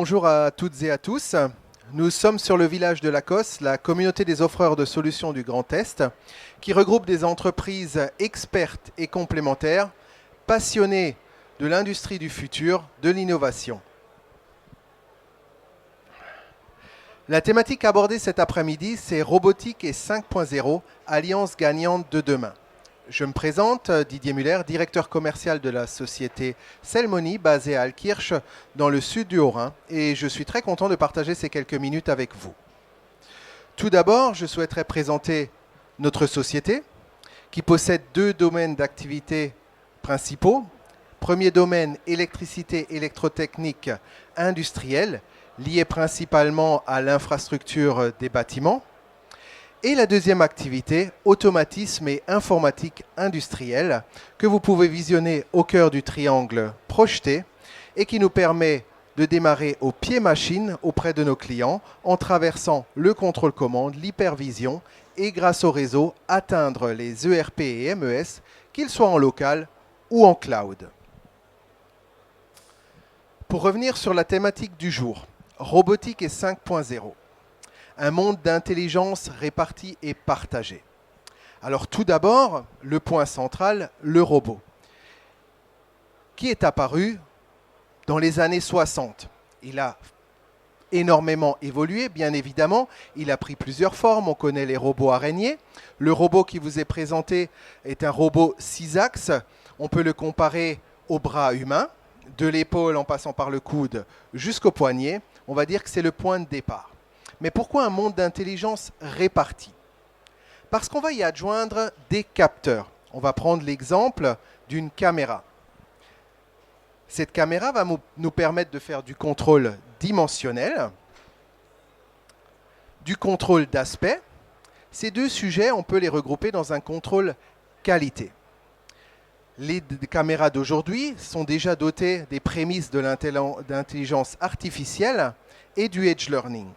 Bonjour à toutes et à tous. Nous sommes sur le village de Lacoste, la communauté des offreurs de solutions du Grand Est, qui regroupe des entreprises expertes et complémentaires, passionnées de l'industrie du futur, de l'innovation. La thématique abordée cet après-midi, c'est Robotique et 5.0, alliance gagnante de demain. Je me présente, Didier Muller, directeur commercial de la société Selmoni, basée à Altkirch, dans le sud du Haut-Rhin, et je suis très content de partager ces quelques minutes avec vous. Tout d'abord, je souhaiterais présenter notre société, qui possède deux domaines d'activité principaux. Premier domaine, électricité électrotechnique industrielle, liée principalement à l'infrastructure des bâtiments. Et la deuxième activité, automatisme et informatique industrielle, que vous pouvez visionner au cœur du triangle projeté et qui nous permet de démarrer au pied machine auprès de nos clients en traversant le contrôle-commande, l'hypervision et grâce au réseau atteindre les ERP et MES, qu'ils soient en local ou en cloud. Pour revenir sur la thématique du jour, robotique et 5.0. Un monde d'intelligence réparti et partagé. Alors tout d'abord, le point central, le robot, qui est apparu dans les années 60. Il a énormément évolué, bien évidemment. Il a pris plusieurs formes. On connaît les robots araignées. Le robot qui vous est présenté est un robot 6 axes. On peut le comparer au bras humain, de l'épaule en passant par le coude jusqu'au poignet. On va dire que c'est le point de départ. Mais pourquoi un monde d'intelligence réparti? Parce qu'on va y adjoindre des capteurs. On va prendre l'exemple d'une caméra. Cette caméra va nous permettre de faire du contrôle dimensionnel, du contrôle d'aspect. Ces deux sujets, on peut les regrouper dans un contrôle qualité. Les caméras d'aujourd'hui sont déjà dotées des prémices de l'intelligence artificielle et du edge learning.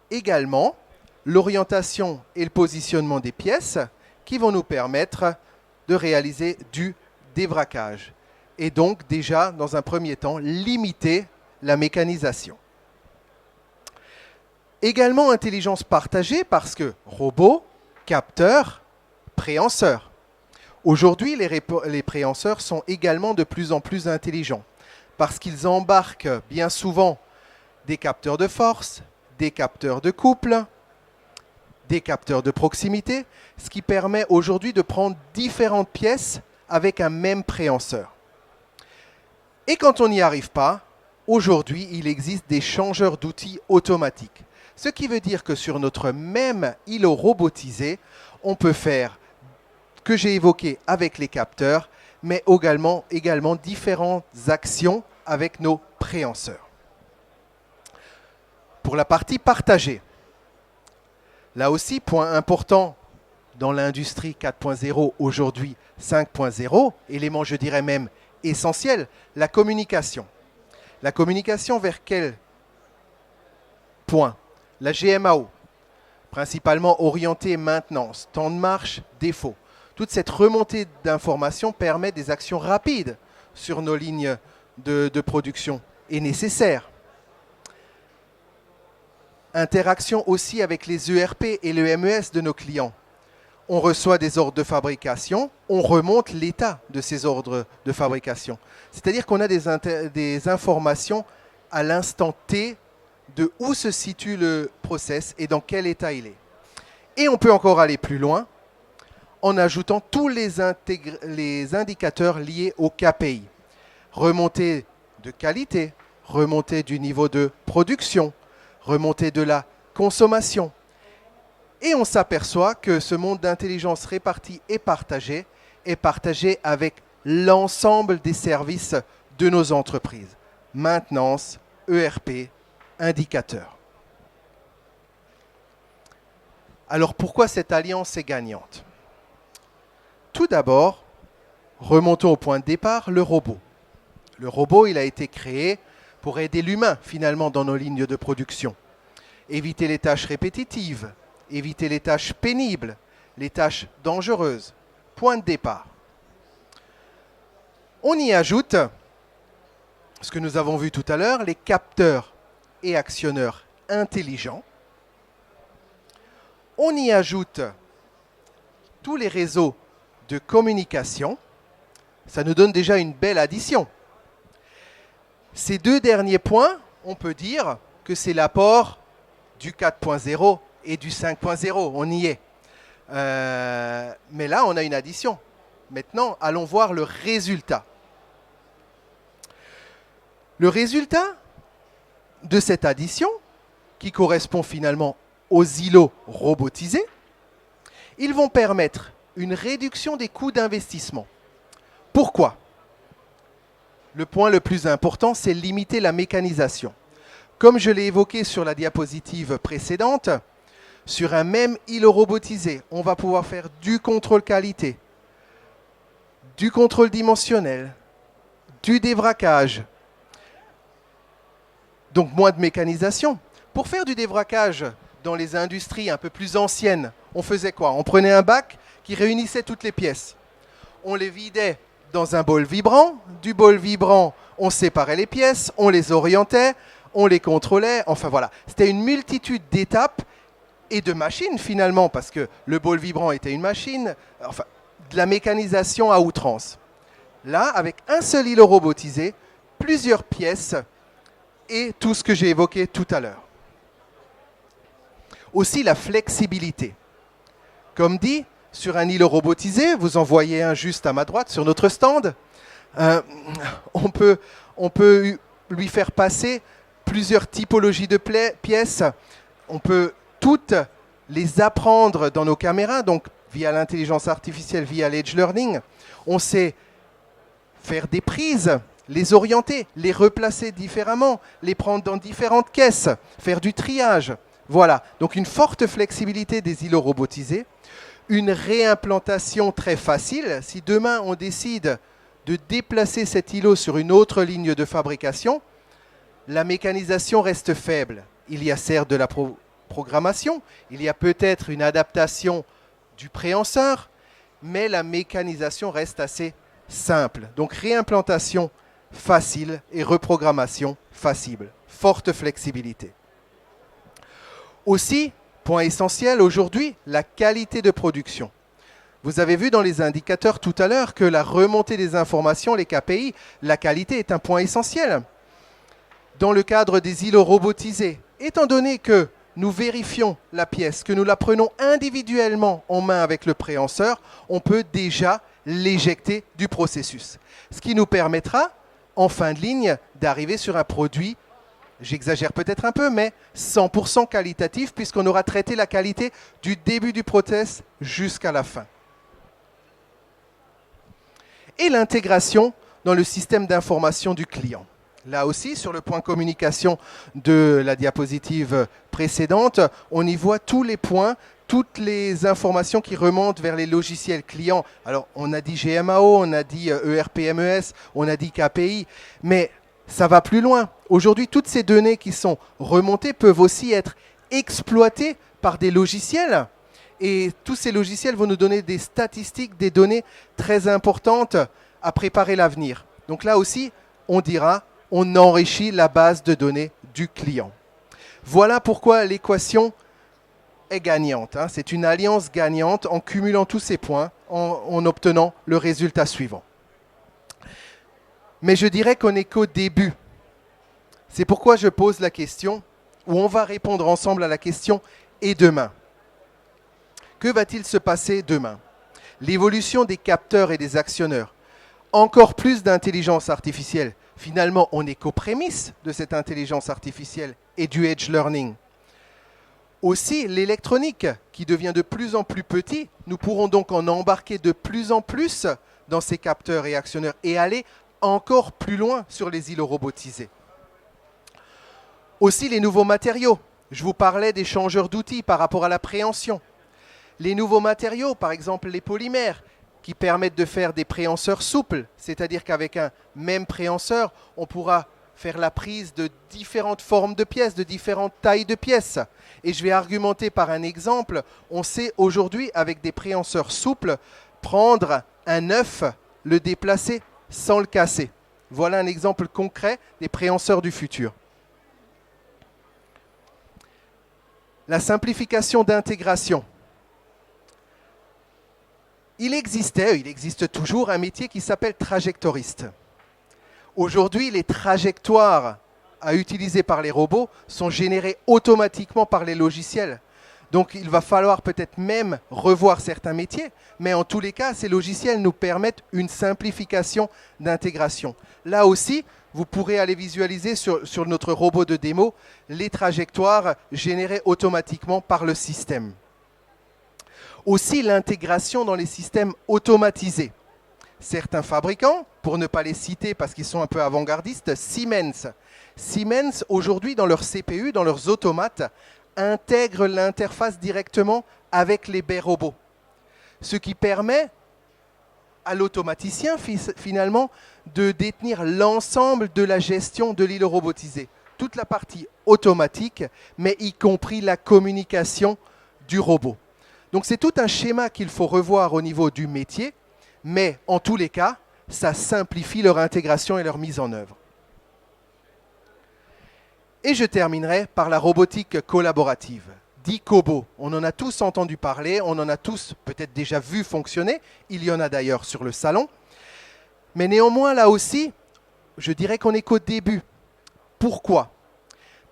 Également, l'orientation et le positionnement des pièces qui vont nous permettre de réaliser du débraquage et donc déjà, dans un premier temps, limiter la mécanisation. Également, intelligence partagée parce que robots, capteurs, préhenseurs. Aujourd'hui, les préhenseurs sont également de plus en plus intelligents parce qu'ils embarquent bien souvent des capteurs de force, des capteurs de couple, des capteurs de proximité, ce qui permet aujourd'hui de prendre différentes pièces avec un même préhenseur. Et quand on n'y arrive pas, aujourd'hui, il existe des changeurs d'outils automatiques. Ce qui veut dire que sur notre même îlot robotisé, on peut faire, que j'ai évoqué avec les capteurs, mais également différentes actions avec nos préhenseurs. Pour la partie partagée, là aussi, point important dans l'industrie 4.0, aujourd'hui 5.0, élément je dirais même essentiel, la communication. La communication vers quel point? La GMAO, principalement orientée maintenance, temps de marche, défaut. Toute cette remontée d'informations permet des actions rapides sur nos lignes de production et nécessaires. Interaction aussi avec les ERP et le MES de nos clients. On reçoit des ordres de fabrication, on remonte l'état de ces ordres de fabrication. C'est-à-dire qu'on a des informations à l'instant T de où se situe le process et dans quel état il est. Et on peut encore aller plus loin en ajoutant tous les indicateurs liés au KPI. Remontée de qualité, remontée du niveau de production, remontée de la consommation. Et on s'aperçoit que ce monde d'intelligence répartie et partagé est partagé avec l'ensemble des services de nos entreprises. Maintenance, ERP, indicateurs. Alors pourquoi cette alliance est gagnante? Tout d'abord, remontons au point de départ, le robot. Le robot, il a été créé pour aider l'humain finalement dans nos lignes de production. Éviter les tâches répétitives, éviter les tâches pénibles, les tâches dangereuses. Point de départ. On y ajoute ce que nous avons vu tout à l'heure, les capteurs et actionneurs intelligents. On y ajoute tous les réseaux de communication. Ça nous donne déjà une belle addition. Ces deux derniers points, on peut dire que c'est l'apport du 4.0 et du 5.0. On y est. Mais là, on a une addition. Maintenant, allons voir le résultat. Le résultat de cette addition, qui correspond finalement aux îlots robotisés, ils vont permettre une réduction des coûts d'investissement. Pourquoi ? Le point le plus important, c'est limiter la mécanisation. Comme je l'ai évoqué sur la diapositive précédente, sur un même îlot robotisé, on va pouvoir faire du contrôle qualité, du contrôle dimensionnel, du dévraquage. Donc moins de mécanisation. Pour faire du dévraquage dans les industries un peu plus anciennes, on faisait quoi? On prenait un bac qui réunissait toutes les pièces. On les vidait dans un bol vibrant. Du bol vibrant, on séparait les pièces, on les orientait, on les contrôlait. Enfin voilà, c'était une multitude d'étapes et de machines finalement, parce que le bol vibrant était une machine, enfin de la mécanisation à outrance. Là, avec un seul îlot robotisé, plusieurs pièces et tout ce que j'ai évoqué tout à l'heure. Aussi la flexibilité. Comme dit, sur un îlot robotisé, vous en voyez un juste à ma droite sur notre stand, on peut lui faire passer plusieurs typologies de pièces. On peut toutes les apprendre dans nos caméras, donc via l'intelligence artificielle, via l'edge learning. On sait faire des prises, les orienter, les replacer différemment, les prendre dans différentes caisses, faire du triage. Voilà, donc une forte flexibilité des îlots robotisés, une réimplantation très facile. Si demain on décide de déplacer cet îlot sur une autre ligne de fabrication, la mécanisation reste faible. Il y a certes de la programmation, il y a peut-être une adaptation du préhenseur, mais la mécanisation reste assez simple. Donc réimplantation facile et reprogrammation facile. Forte flexibilité. Aussi, point essentiel aujourd'hui, la qualité de production. Vous avez vu dans les indicateurs tout à l'heure que la remontée des informations, les KPI, la qualité est un point essentiel. Dans le cadre des îlots robotisés, étant donné que nous vérifions la pièce, que nous la prenons individuellement en main avec le préhenseur, on peut déjà l'éjecter du processus. Ce qui nous permettra, en fin de ligne, d'arriver sur un produit, j'exagère peut-être un peu, mais 100% qualitatif, puisqu'on aura traité la qualité du début du process jusqu'à la fin. Et l'intégration dans le système d'information du client. Là aussi, sur le point communication de la diapositive précédente, on y voit tous les points, toutes les informations qui remontent vers les logiciels clients. Alors, on a dit GMAO, on a dit ERP-MES, on a dit KPI, mais ça va plus loin. Aujourd'hui, toutes ces données qui sont remontées peuvent aussi être exploitées par des logiciels. Et tous ces logiciels vont nous donner des statistiques, des données très importantes à préparer l'avenir. Donc là aussi, on dira, on enrichit la base de données du client. Voilà pourquoi l'équation est gagnante. C'est une alliance gagnante en cumulant tous ces points, en obtenant le résultat suivant. Mais je dirais qu'on n'est qu'au début. C'est pourquoi je pose la question, ou on va répondre ensemble à la question « Et demain ?» Que va-t-il se passer demain? L'évolution des capteurs et des actionneurs. Encore plus d'intelligence artificielle. Finalement, on n'est qu'aux prémices de cette intelligence artificielle et du edge learning. Aussi, l'électronique, qui devient de plus en plus petit, nous pourrons donc en embarquer de plus en plus dans ces capteurs et actionneurs et aller encore plus loin sur les îlots robotisés. Aussi, les nouveaux matériaux. Je vous parlais des changeurs d'outils par rapport à la préhension. Les nouveaux matériaux, par exemple les polymères, qui permettent de faire des préhenseurs souples, c'est-à-dire qu'avec un même préhenseur, on pourra faire la prise de différentes formes de pièces, de différentes tailles de pièces. Et je vais argumenter par un exemple. On sait aujourd'hui, avec des préhenseurs souples, prendre un œuf, le déplacer sans le casser. Voilà un exemple concret des préhenseurs du futur. La simplification d'intégration. Il existe toujours un métier qui s'appelle trajectoriste. Aujourd'hui, les trajectoires à utiliser par les robots sont générées automatiquement par les logiciels. Donc il va falloir peut-être même revoir certains métiers, mais en tous les cas, ces logiciels nous permettent une simplification d'intégration. Là aussi, vous pourrez aller visualiser sur notre robot de démo les trajectoires générées automatiquement par le système. Aussi l'intégration dans les systèmes automatisés. Certains fabricants, pour ne pas les citer parce qu'ils sont un peu avant-gardistes, Siemens, aujourd'hui, dans leur CPU, dans leurs automates, intègre l'interface directement avec les baies robots. Ce qui permet à l'automaticien, finalement, de détenir l'ensemble de la gestion de l'îlot robotisé. Toute la partie automatique, mais y compris la communication du robot. Donc c'est tout un schéma qu'il faut revoir au niveau du métier, mais en tous les cas, ça simplifie leur intégration et leur mise en œuvre. Et je terminerai par la robotique collaborative, dit Cobo. On en a tous entendu parler, on en a tous peut-être déjà vu fonctionner, il y en a d'ailleurs sur le salon. Mais néanmoins, là aussi, je dirais qu'on n'est qu'au début. Pourquoi ?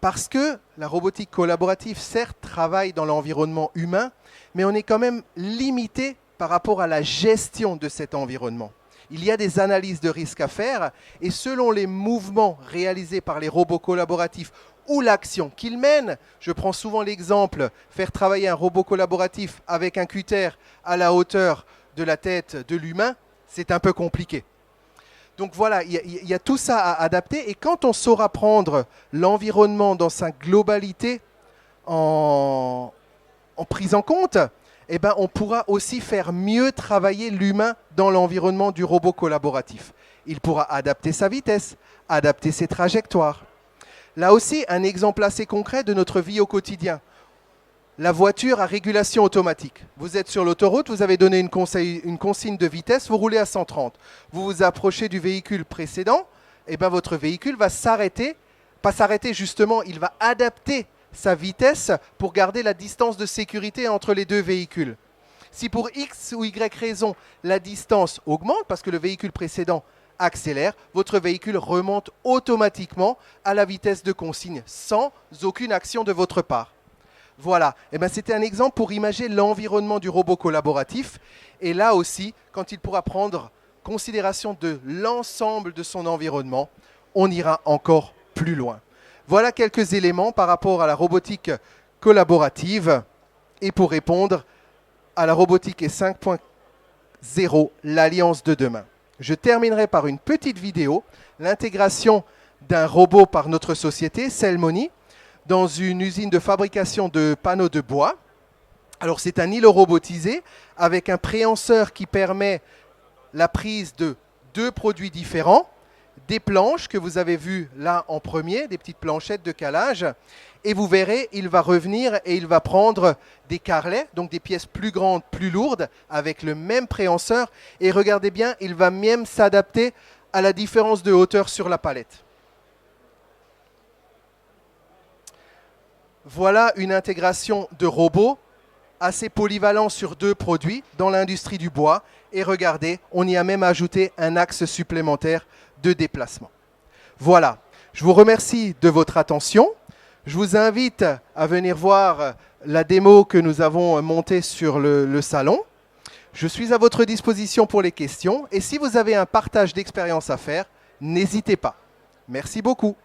Parce que la robotique collaborative, certes, travaille dans l'environnement humain, mais on est quand même limité par rapport à la gestion de cet environnement. Il y a des analyses de risques à faire et selon les mouvements réalisés par les robots collaboratifs ou l'action qu'ils mènent, je prends souvent l'exemple, faire travailler un robot collaboratif avec un cutter à la hauteur de la tête de l'humain, c'est un peu compliqué. Donc voilà, il y a tout ça à adapter et quand on saura prendre l'environnement dans sa globalité en prise en compte, eh ben, on pourra aussi faire mieux travailler l'humain dans l'environnement du robot collaboratif. Il pourra adapter sa vitesse, adapter ses trajectoires. Là aussi, un exemple assez concret de notre vie au quotidien. La voiture à régulation automatique. Vous êtes sur l'autoroute, vous avez donné une consigne de vitesse, vous roulez à 130. Vous vous approchez du véhicule précédent, eh ben, votre véhicule va s'arrêter. Pas s'arrêter justement, il va adapter sa vitesse pour garder la distance de sécurité entre les deux véhicules. Si pour X ou Y raison, la distance augmente parce que le véhicule précédent accélère, votre véhicule remonte automatiquement à la vitesse de consigne sans aucune action de votre part. Voilà, eh ben, c'était un exemple pour imaginer l'environnement du robot collaboratif et là aussi, quand il pourra prendre considération de l'ensemble de son environnement, on ira encore plus loin. Voilà quelques éléments par rapport à la robotique collaborative et pour répondre à la robotique et 5.0, l'alliance de demain. Je terminerai par une petite vidéo, l'intégration d'un robot par notre société, Cellmony, dans une usine de fabrication de panneaux de bois. Alors c'est un îlot robotisé avec un préhenseur qui permet la prise de 2 produits différents, des planches que vous avez vues là en premier, des petites planchettes de calage. Et vous verrez, il va revenir et il va prendre des carrelets, donc des pièces plus grandes, plus lourdes, avec le même préhenseur. Et regardez bien, il va même s'adapter à la différence de hauteur sur la palette. Voilà une intégration de robots assez polyvalent sur 2 produits dans l'industrie du bois. Et regardez, on y a même ajouté un axe supplémentaire de déplacement. Voilà, je vous remercie de votre attention. Je vous invite à venir voir la démo que nous avons montée sur le salon. Je suis à votre disposition pour les questions. Et si vous avez un partage d'expérience à faire, n'hésitez pas. Merci beaucoup.